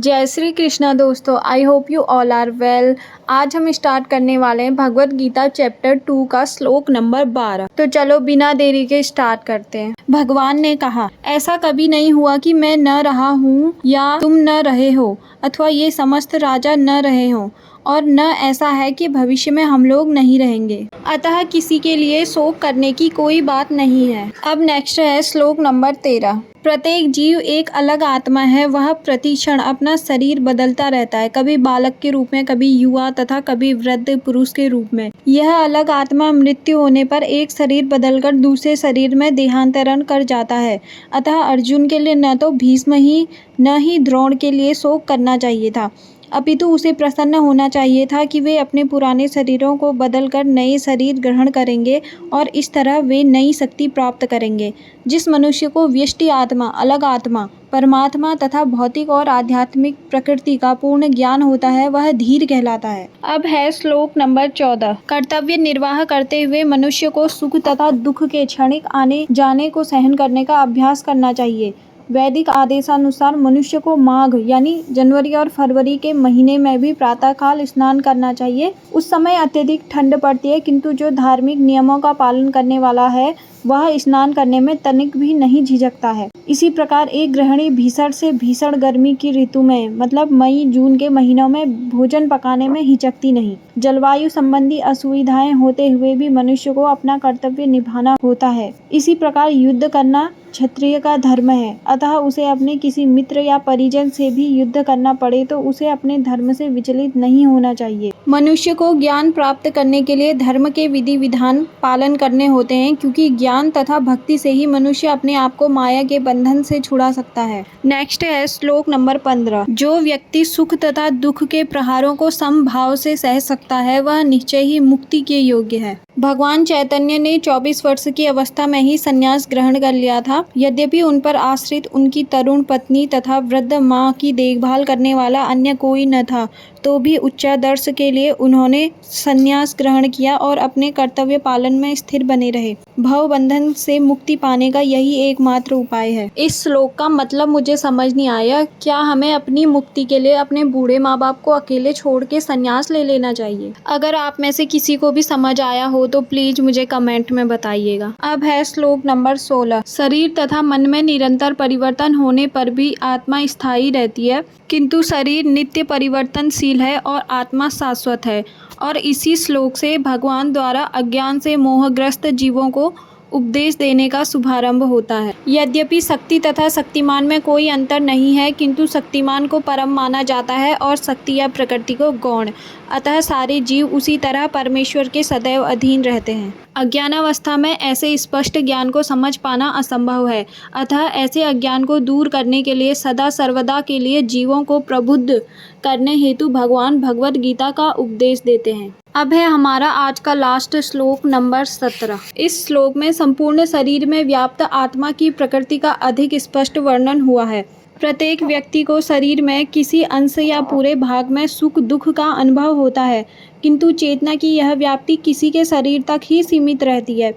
जय श्री कृष्णा दोस्तों, I hope you all are well. आज हम स्टार्ट करने वाले हैं भगवत गीता चैप्टर 2 का श्लोक नंबर 12। तो चलो बिना देरी के स्टार्ट करते हैं। भगवान ने कहा, ऐसा कभी नहीं हुआ कि मैं न रहा हूँ या तुम न रहे हो अथवा ये समस्त राजा न रहे हों, और न ऐसा है कि भविष्य में हम लोग नहीं रहेंगे। अतः किसी के लिए शोक करने की कोई बात नहीं है। अब नेक्स्ट है श्लोक नंबर 13। प्रत्येक जीव एक अलग आत्मा है, वह प्रतिक्षण अपना शरीर बदलता रहता है, कभी बालक के रूप में, कभी युवा तथा कभी वृद्ध पुरुष के रूप में। यह अलग आत्मा मृत्यु होने पर एक शरीर बदलकर दूसरे शरीर में देहांतरण कर जाता है। अतः अर्जुन के लिए न तो भीष्म ही न ही द्रोण के लिए शोक करना चाहिए था, अपितु उसे प्रसन्न होना चाहिए था कि वे अपने पुराने शरीरों को बदलकर नए शरीर ग्रहण करेंगे और इस तरह वे नई शक्ति प्राप्त करेंगे। जिस मनुष्य को व्यष्टि आत्मा, अलग आत्मा, परमात्मा तथा भौतिक और आध्यात्मिक प्रकृति का पूर्ण ज्ञान होता है, वह धीर कहलाता है। अब है श्लोक नंबर 14। कर्तव्य निर्वाह करते हुए मनुष्य को सुख तथा दुख के क्षणिक आने जाने को सहन करने का अभ्यास करना चाहिए। वैदिक आदेशानुसार मनुष्य को माघ यानी जनवरी और फरवरी के महीने में भी प्रातःकाल स्नान करना चाहिए। उस समय अत्यधिक ठंड पड़ती है, किंतु जो धार्मिक नियमों का पालन करने वाला है वह स्नान करने में तनिक भी नहीं झिझकता है। इसी प्रकार एक गृहिणी भीषण से भीषण गर्मी की ऋतु में मतलब मई जून के महीनों में भोजन पकाने में हिचकती नहीं। जलवायु संबंधी असुविधाएं होते हुए भी मनुष्य को अपना कर्तव्य निभाना होता है। इसी प्रकार युद्ध करना क्षत्रिय का धर्म है, अतः उसे अपने किसी मित्र या परिजन से भी युद्ध करना पड़े तो उसे अपने धर्म से विचलित नहीं होना चाहिए। मनुष्य को ज्ञान प्राप्त करने के लिए धर्म के विधि विधान पालन करने होते हैं, क्योंकि ज्ञान तथा भक्ति से ही मनुष्य अपने आप को माया के बंधन से छुड़ा सकता है। नेक्स्ट है श्लोक नंबर 15। जो व्यक्ति सुख तथा दुख के प्रहारों को समभाव से सह सकता है, वह निश्चय ही मुक्ति के योग्य है। भगवान चैतन्य ने 24 वर्ष की अवस्था में ही संन्यास ग्रहण कर लिया था। यद्यपि उन पर आश्रित उनकी तरुण पत्नी तथा वृद्ध माँ की देखभाल करने वाला अन्य कोई न था, तो भी उच्चादर्श के लिए उन्होंने संन्यास ग्रहण किया और अपने कर्तव्य पालन में स्थिर बने रहे। भव बंधन से मुक्ति पाने का यही एकमात्र उपाय है। इस श्लोक का मतलब मुझे समझ नहीं आया। क्या हमें अपनी मुक्ति के लिए अपने बूढ़े माँ बाप को अकेले छोड़ के संन्यास ले लेना चाहिए? अगर आप में से किसी को भी समझ आया हो तो प्लीज मुझे कमेंट में बताइएगा। अब है श्लोक नंबर 16। शरीर तथा मन में निरंतर परिवर्तन होने पर भी आत्मा स्थायी रहती है, किंतु शरीर नित्य परिवर्तनशील है और आत्मा शाश्वत है। और इसी श्लोक से भगवान द्वारा अज्ञान से मोहग्रस्त जीवों को उपदेश देने का शुभारंभ होता है। यद्यपि शक्ति तथा शक्तिमान में कोई अंतर नहीं है, किंतु शक्तिमान को परम माना जाता है और शक्ति या प्रकृति को गौण। अतः सारे जीव उसी तरह परमेश्वर के सदैव अधीन रहते हैं। अज्ञानावस्था में ऐसे स्पष्ट ज्ञान को समझ पाना असंभव है। अतः ऐसे अज्ञान को दूर करने के लिए सदा सर्वदा के लिए जीवों को प्रबुद्ध करने हेतु भगवान भगवत गीता का उपदेश देते हैं। अब है हमारा आज का लास्ट श्लोक नंबर 17। इस श्लोक में संपूर्ण शरीर में व्याप्त आत्मा की प्रकृति का अधिक स्पष्ट वर्णन हुआ है। प्रत्येक व्यक्ति को शरीर में किसी अंश या पूरे भाग में सुख दुख का अनुभव होता है, किंतु चेतना की यह व्याप्ति किसी के शरीर तक ही सीमित रहती है।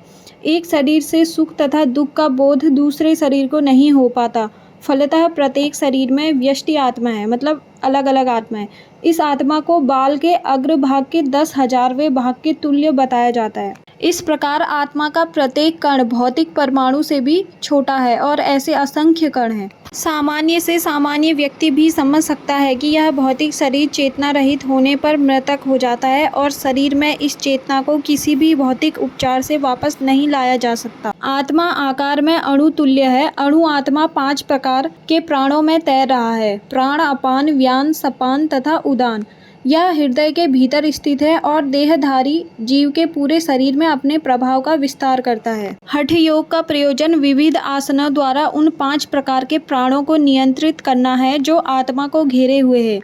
एक शरीर से सुख तथा दुख का बोध दूसरे शरीर को नहीं हो पाता। फलतः प्रत्येक शरीर में व्यष्टि आत्मा है, मतलब अलग अलग आत्मा है। इस आत्मा को बाल के अग्र भाग के 10,000वें भाग के तुल्य बताया जाता है। इस प्रकार आत्मा का प्रत्येक कण भौतिक परमाणु से भी छोटा है और ऐसे असंख्य कण हैं। सामान्य से सामान्य व्यक्ति भी समझ सकता है कि यह भौतिक शरीर चेतना रहित होने पर मृतक हो जाता है और शरीर में इस चेतना को किसी भी भौतिक उपचार से वापस नहीं लाया जा सकता। आत्मा आकार में अणु तुल्य है। अणु आत्मा 5 प्रकार के प्राणों में तैर रहा है: प्राण, अपान, व्यान, सपान तथा उदान। यह हृदय के भीतर स्थित है और देहधारी जीव के पूरे शरीर में अपने प्रभाव का विस्तार करता है। हठ योग का प्रयोजन विविध आसनों द्वारा उन 5 प्रकार के प्राणों को नियंत्रित करना है जो आत्मा को घेरे हुए है।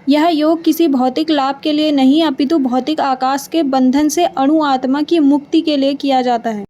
यह योग किसी भौतिक लाभ के लिए नहीं, अपितु भौतिक आकाश के बंधन से अणु आत्मा की मुक्ति के लिए किया जाता है।